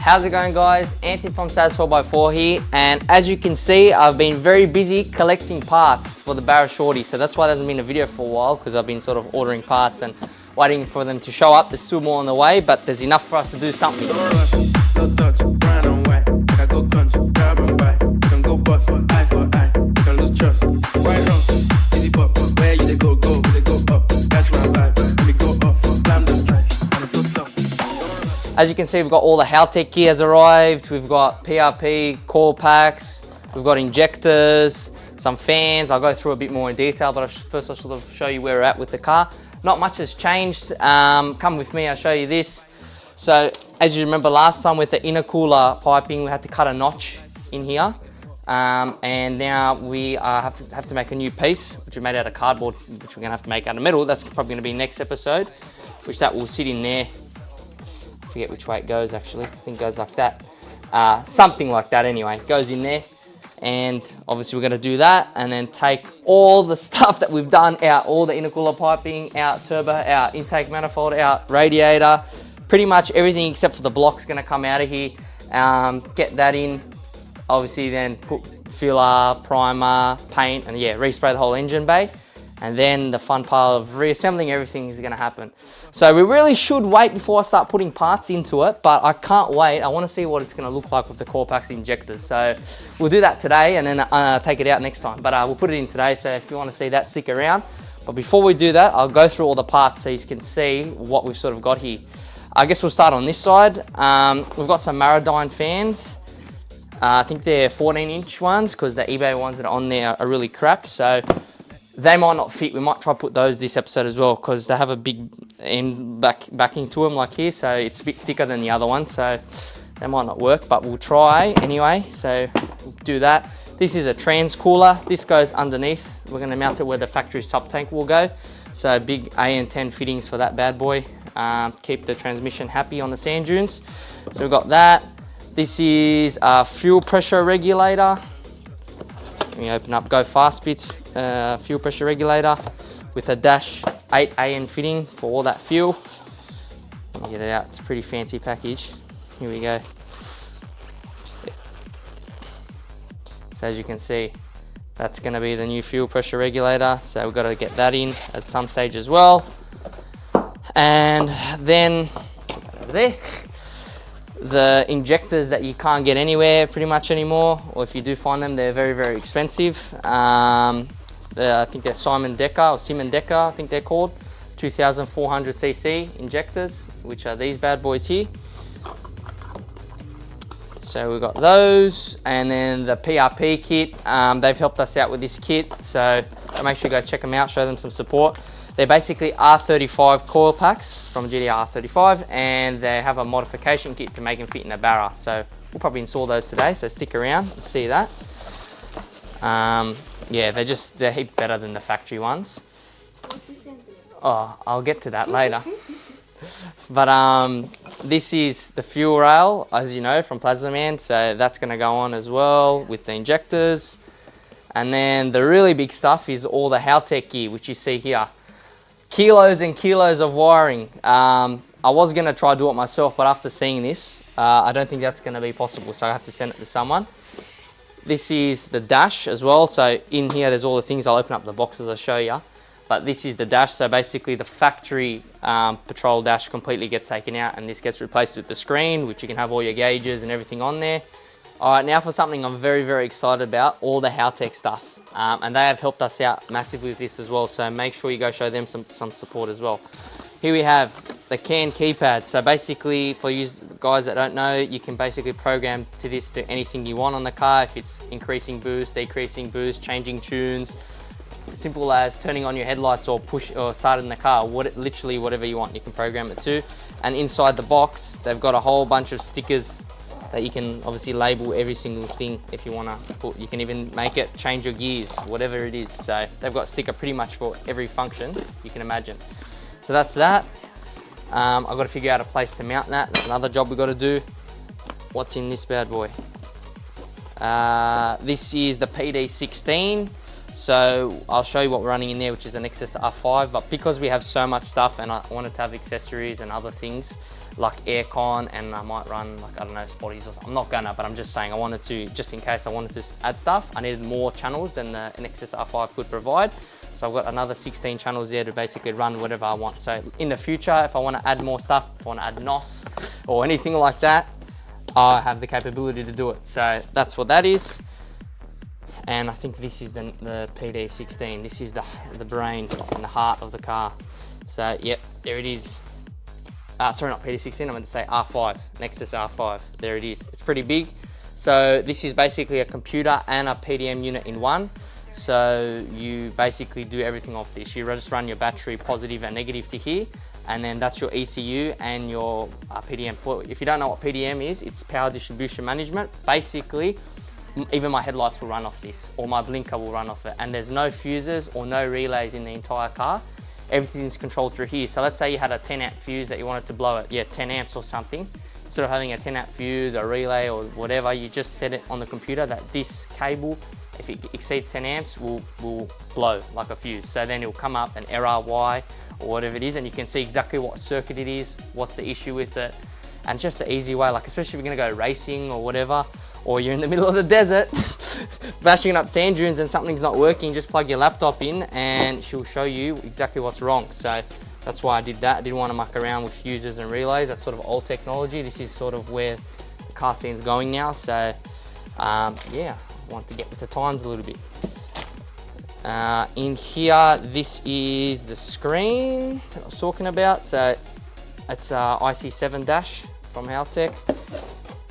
How's it going, guys? Anthony from Saz 4x4 here, and as you can see, I've been very busy collecting parts for the BARRA Shorty, so that's why there hasn't been a video for a while, because I've been sort of ordering parts and waiting for them to show up. There's still more on the way, but there's enough for us to do something. As you can see, we've got all the Haltech gear has arrived. We've got PRP, coil packs, we've got injectors, some fans. I'll go through a bit more in detail, but first I'll sort of show you where we're at with the car. Not much has changed. Come with me, I'll show you this. So, as you remember last time with the intercooler piping, we had to cut a notch in here. And now we have to make a new piece, which we made out of cardboard, which we're gonna have to make out of the middle. That's probably gonna be next episode, which that will sit in there. I forget which way it goes actually. I think it goes like that. Something like that anyway. It goes in there. And obviously we're gonna do that and then take all the stuff that we've done out, all the intercooler piping, out turbo, out intake manifold, out radiator, pretty much everything except for the block's gonna come out of here. Get that in. Obviously then put filler, primer, paint, and yeah, respray the whole engine bay. And then the fun part of reassembling everything is gonna happen. So we really should wait before I start putting parts into it, but I can't wait. I wanna see what it's gonna look like with the coil packs and injectors. So we'll do that today and then take it out next time. But we'll put it in today, so if you wanna see that, stick around. But before we do that, I'll go through all the parts so you can see what we've sort of got here. I guess we'll start on this side. We've got some Maradyne fans. I think they're 14-inch ones because the eBay ones that are on there are really crap. So they might not fit. We might try to put those this episode as well because they have a big end backing to them like here. So it's a bit thicker than the other one. So they might not work, but we'll try anyway. So we'll do that. This is a trans cooler. This goes underneath. We're going to mount it where the factory sub tank will go. So big AN10 fittings for that bad boy. Keep the transmission happy on the sand dunes. So we've got that. This is a fuel pressure regulator. Let me open up Go Fast Bits fuel pressure regulator with a dash 8 AN fitting for all that fuel. Let me get it out. It's a pretty fancy package. Here we go. So as you can see, that's going to be the new fuel pressure regulator. So we've got to get that in at some stage as well. And then put that over there. The injectors that you can't get anywhere pretty much anymore, or if you do find them, they're very, very expensive. I think they're Siemens Deka, I think they're called. 2400cc injectors, which are these bad boys here. So we've got those, and then the PRP kit. They've helped us out with this kit, so make sure you go check them out, show them some support. They're basically R35 coil packs from GTR R35, and they have a modification kit to make them fit in a Barra. So we'll probably install those today, so stick around and see that. Yeah, they're a heap better than the factory ones. Oh, I'll get to that later. But this is the fuel rail, as you know, from Plasma Man, so that's gonna go on as well with the injectors. And then the really big stuff is all the Haltech gear, which you see here. Kilos and kilos of wiring. I was gonna try to do it myself, but after seeing this, I don't think that's gonna be possible, so I have to send it to someone. This is the dash as well, so in here there's all the things. I'll open up the boxes, I'll show you. But this is the dash, so basically the factory patrol dash completely gets taken out and this gets replaced with the screen, which you can have all your gauges and everything on there. All right, now for something I'm very, very excited about, all the Haltech stuff. And they have helped us out massively with this as well, so make sure you go show them some support as well. Here we have the CAN keypad. So basically, for you guys that don't know, you can basically program to this to anything you want on the car, if it's increasing boost, decreasing boost, changing tunes, simple as turning on your headlights or push or starting the car, literally whatever you want, you can program it to. And inside the box, they've got a whole bunch of stickers that you can obviously label every single thing if you want to put. You can even make it change your gears, whatever it is. So they've got a sticker pretty much for every function you can imagine. So that's that. I've got to figure out a place to mount that. That's another job we've got to do. What's in this bad boy? This is the PD16. So I'll show you what we're running in there, which is an XS R5, but because we have so much stuff and I wanted to have accessories and other things, like aircon, and I might run like, I don't know, spotties or something. I'm not gonna, but I'm just saying I wanted to, just in case I wanted to add stuff, I needed more channels than the NXS R5 could provide. So I've got another 16 channels there to basically run whatever I want. So in the future, if I want to add more stuff, if I want to add NOS or anything like that, I have the capability to do it. So that's what that is. And I think this is the PD16. This is the brain and the heart of the car. So yep, there it is. Sorry, not PD16, I meant to say R5, Nexus R5. There it is. It's pretty big. So this is basically a computer and a PDM unit in one. So you basically do everything off this. You just run your battery positive and negative to here, and then that's your ECU and your PDM. If you don't know what PDM is, it's power distribution management. Basically, even my headlights will run off this, or my blinker will run off it. And there's no fuses or no relays in the entire car. Everything's controlled through here. So let's say you had a 10 amp fuse that you wanted to blow it, 10 amps or something. Instead of having a 10 amp fuse, a relay or whatever, you just set it on the computer that this cable, if it exceeds 10 amps, will blow like a fuse. So then it'll come up an error Y or whatever it is, and you can see exactly what circuit it is, what's the issue with it. And just an easy way, like especially if you're gonna go racing or whatever, or you're in the middle of the desert, bashing up sand dunes and something's not working, just plug your laptop in and she'll show you exactly what's wrong. So that's why I did that. I didn't want to muck around with fuses and relays. That's sort of old technology. This is sort of where the car scene's going now. So yeah, I want to get with the times a little bit. In here, this is the screen that I was talking about. So it's IC7 dash from Haltech.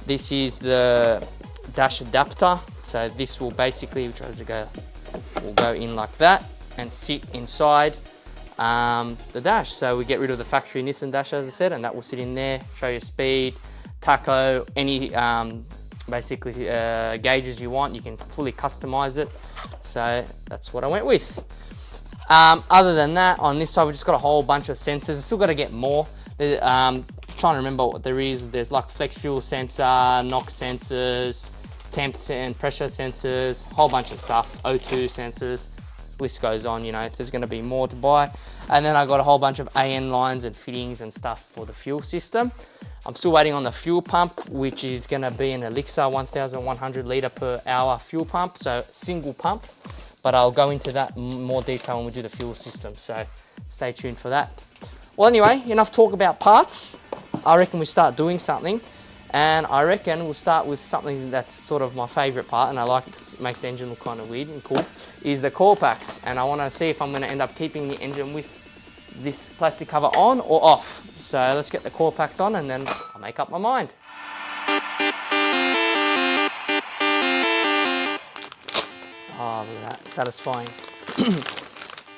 This is the dash adapter. So this will basically, which way does it go? Will go in like that and sit inside the dash. So we get rid of the factory Nissan dash, as I said, and that will sit in there, show you speed, tacho, any basically gauges you want. You can fully customize it. So that's what I went with. Other than that, on this side, we just got a whole bunch of sensors. I still got to get more. Trying to remember what there is. There's like flex fuel sensor, NOx sensors, temps and pressure sensors, whole bunch of stuff, O2 sensors, list goes on, you know, if there's gonna be more to buy. And then I got a whole bunch of AN lines and fittings and stuff for the fuel system. I'm still waiting on the fuel pump, which is gonna be an Elixir 1100 litre per hour fuel pump, so single pump, but I'll go into that in more detail when we do the fuel system, so stay tuned for that. Well, anyway, enough talk about parts. I reckon we start doing something, and I reckon we'll start with something that's sort of my favorite part, and I like it, makes the engine look kind of weird and cool, is the coil packs. And I want to see if I'm going to end up keeping the engine with this plastic cover on or off. So let's get the coil packs on and then I'll make up my mind. Oh, look at that, satisfying.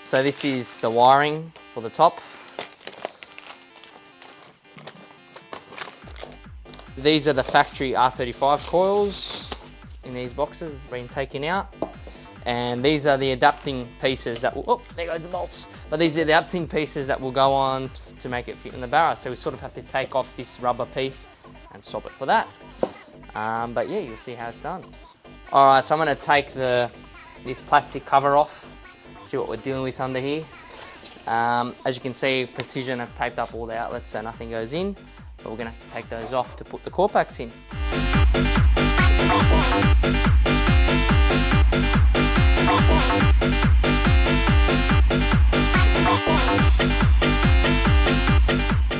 So this is the wiring for the top. These are the factory R35 coils in these boxes. It's been taken out. And these are the adapting pieces that will, oh, there goes the bolts. But these are the adapting pieces that will go on to make it fit in the Barra. So we sort of have to take off this rubber piece and swap it for that. But yeah, you'll see how it's done. All right, so I'm gonna take this plastic cover off, see what we're dealing with under here. As you can see, Precision have taped up all the outlets so nothing goes in. But we're gonna have to take those off to put the coil packs in.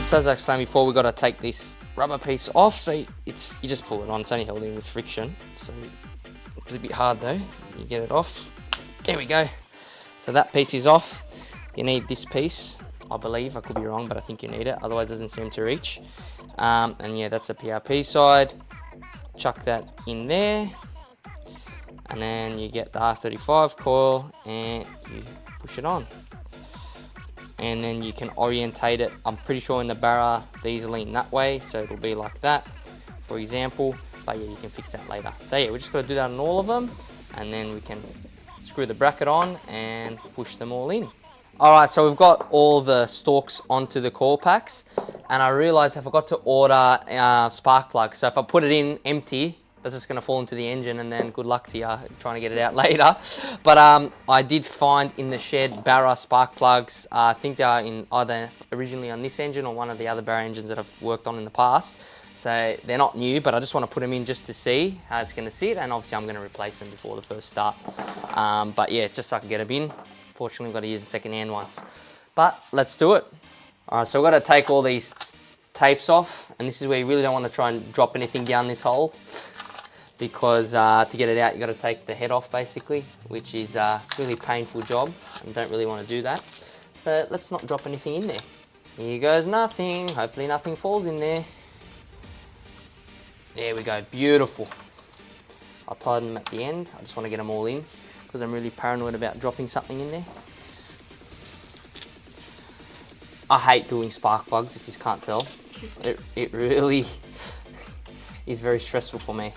So as I explained before, we've got to take this rubber piece off. So you just pull it on, it's only held in with friction. So it's a bit hard though, you get it off. There we go. So that piece is off. You need this piece. I believe, I could be wrong, but I think you need it, otherwise it doesn't seem to reach. And yeah, that's the PRP side. Chuck that in there. And then you get the R35 coil and you push it on. And then you can orientate it. I'm pretty sure in the Barra, these lean that way, so it'll be like that, for example. But yeah, you can fix that later. So yeah, we just got to do that on all of them, and then we can screw the bracket on and push them all in. All right, so we've got all the stalks onto the coil packs, and I realized I forgot to order spark plugs. So if I put it in empty, that's just gonna fall into the engine, and then good luck to you trying to get it out later. But I did find in the shed Barra spark plugs. I think they are in either originally on this engine or one of the other Barra engines that I've worked on in the past. So they're not new, but I just want to put them in just to see how it's gonna sit, and obviously I'm gonna replace them before the first start. But yeah, just so I can get them in. Fortunately, I've got to use the second-hand ones. But let's do it. All right, so we've got to take all these tapes off, and this is where you really don't want to try and drop anything down this hole, because to get it out, you've got to take the head off basically, which is a really painful job, and don't really want to do that. So let's not drop anything in there. Here goes nothing. Hopefully nothing falls in there. There we go, beautiful. I'll tighten them at the end. I just want to get them all in because I'm really paranoid about dropping something in there. I hate doing spark plugs, if you can't tell. It really is very stressful for me.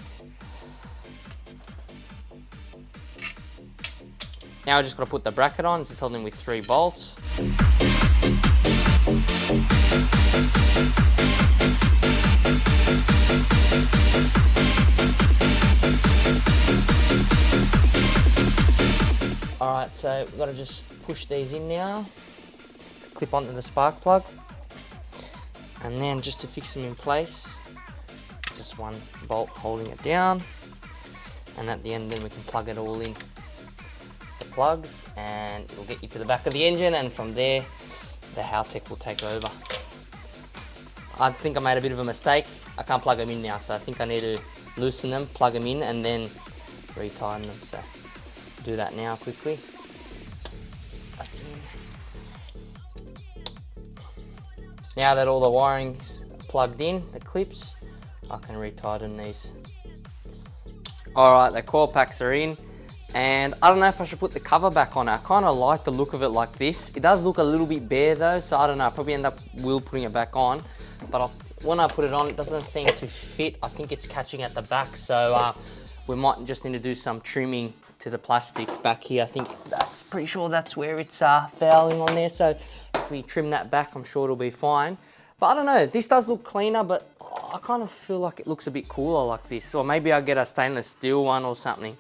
Now I just got to put the bracket on. This is held in with 3 bolts. Alright, so we've got to just push these in now, clip onto the spark plug, and then just to fix them in place, just 1 bolt holding it down, and at the end then we can plug it all in the plugs, and it'll get you to the back of the engine, and from there the Haltech will take over. I think I made a bit of a mistake. I can't plug them in now, so I think I need to loosen them, plug them in, and then retighten them. So do that now quickly. That's in. Now that all the wiring's plugged in, the clips, I can retighten these. Alright, the coil packs are in, and I don't know if I should put the cover back on. I kind of like the look of it like this. It does look a little bit bare though, so I don't know, I'll probably end up putting it back on, but when I put it on, it doesn't seem to fit. I think it's catching at the back, so we might just need to do some trimming to the plastic back here. I think that's pretty sure that's where it's fouling on there, so if we trim that back, I'm sure it'll be fine. But I don't know, this does look cleaner, but I kind of feel like it looks a bit cooler like this, or maybe I'll get a stainless steel one or something.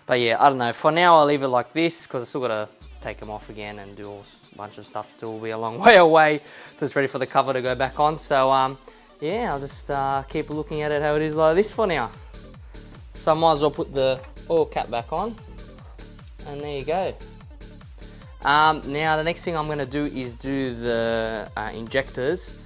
But yeah, I don't know, for now I'll leave it like this, because I still got to take them off again and do a bunch of stuff. Still will be a long way away till it's ready for the cover to go back on. So yeah, I'll just keep looking at it how it is like this for now. So I might as well put the oil cap back on, and there you go. Now the next thing I'm going to do is do the injectors.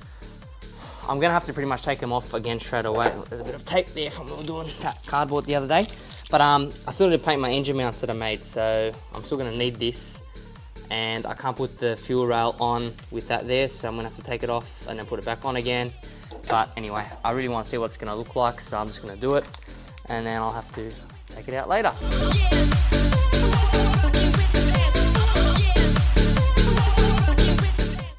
I'm going to have to pretty much take them off again straight away. There's a bit of tape there from when we were doing that cardboard the other day. But I still need to paint my engine mounts that I made, so I'm still going to need this. And I can't put the fuel rail on with that there, so I'm going to have to take it off and then put it back on again. But anyway, I really want to see what it's going to look like, so I'm just going to do it. And then I'll have to take it out later.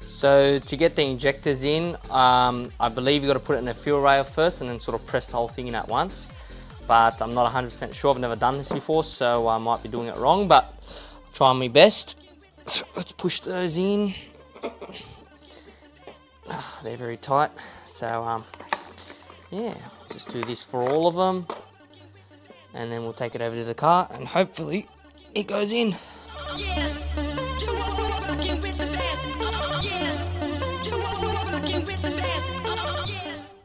So to get the injectors in, I believe you've got to put it in a fuel rail first and then sort of press the whole thing in at once. But I'm not 100% sure, I've never done this before, so I might be doing it wrong, but I'll try my best. So let's push those in. They're very tight, so yeah, just do this for all of them. And then we'll take it over to the car and hopefully it goes in.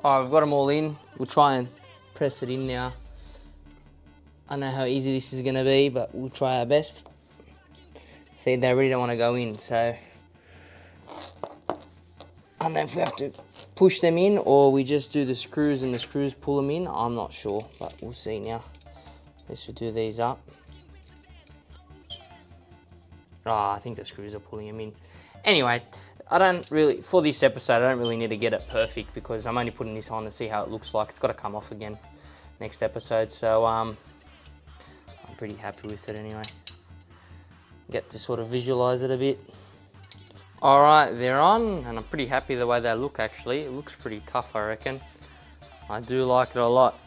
Alright, we've got them all in. We'll try and press it in now. I know how easy this is going to be, but we'll try our best. See, they really don't want to go in, so I don't know if we have to push them in or we just do the screws and the screws pull them in. I'm not sure, but we'll see now. Let's do these up. I think the screws are pulling them in. Anyway, I don't really, for this episode, I don't really need to get it perfect because I'm only putting this on to see how it looks like. It's got to come off again next episode, so I'm pretty happy with it anyway. Get to sort of visualize it a bit. Alright, they're on, and I'm pretty happy the way they look actually. It looks pretty tough, I reckon. I do like it a lot.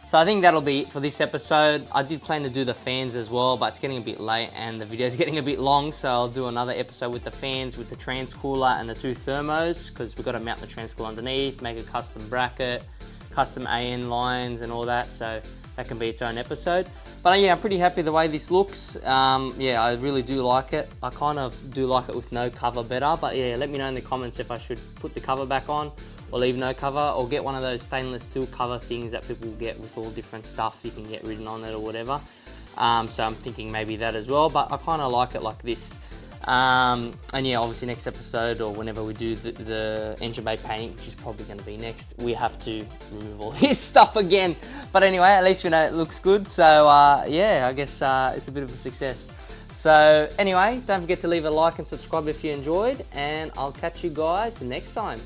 So I think that'll be it for this episode. I did plan to do the fans as well, but it's getting a bit late and the video's getting a bit long, so I'll do another episode with the fans, with the transcooler and the 2 thermos, because we've got to mount the transcooler underneath, make a custom bracket, custom AN lines and all that, so that can be its own episode. But yeah, I'm pretty happy the way this looks. Yeah, I really do like it. I kind of do like it with no cover better, but yeah, let me know in the comments if I should put the cover back on or leave no cover, or get one of those stainless steel cover things that people get with all different stuff you can get written on it or whatever. So I'm thinking maybe that as well, but I kind of like it like this. And yeah, obviously next episode or whenever we do the engine bay painting, which is probably going to be next, we have to remove all this stuff again. But anyway, at least we know it looks good. So yeah, I guess it's a bit of a success. So anyway, don't forget to leave a like and subscribe if you enjoyed, and I'll catch you guys next time.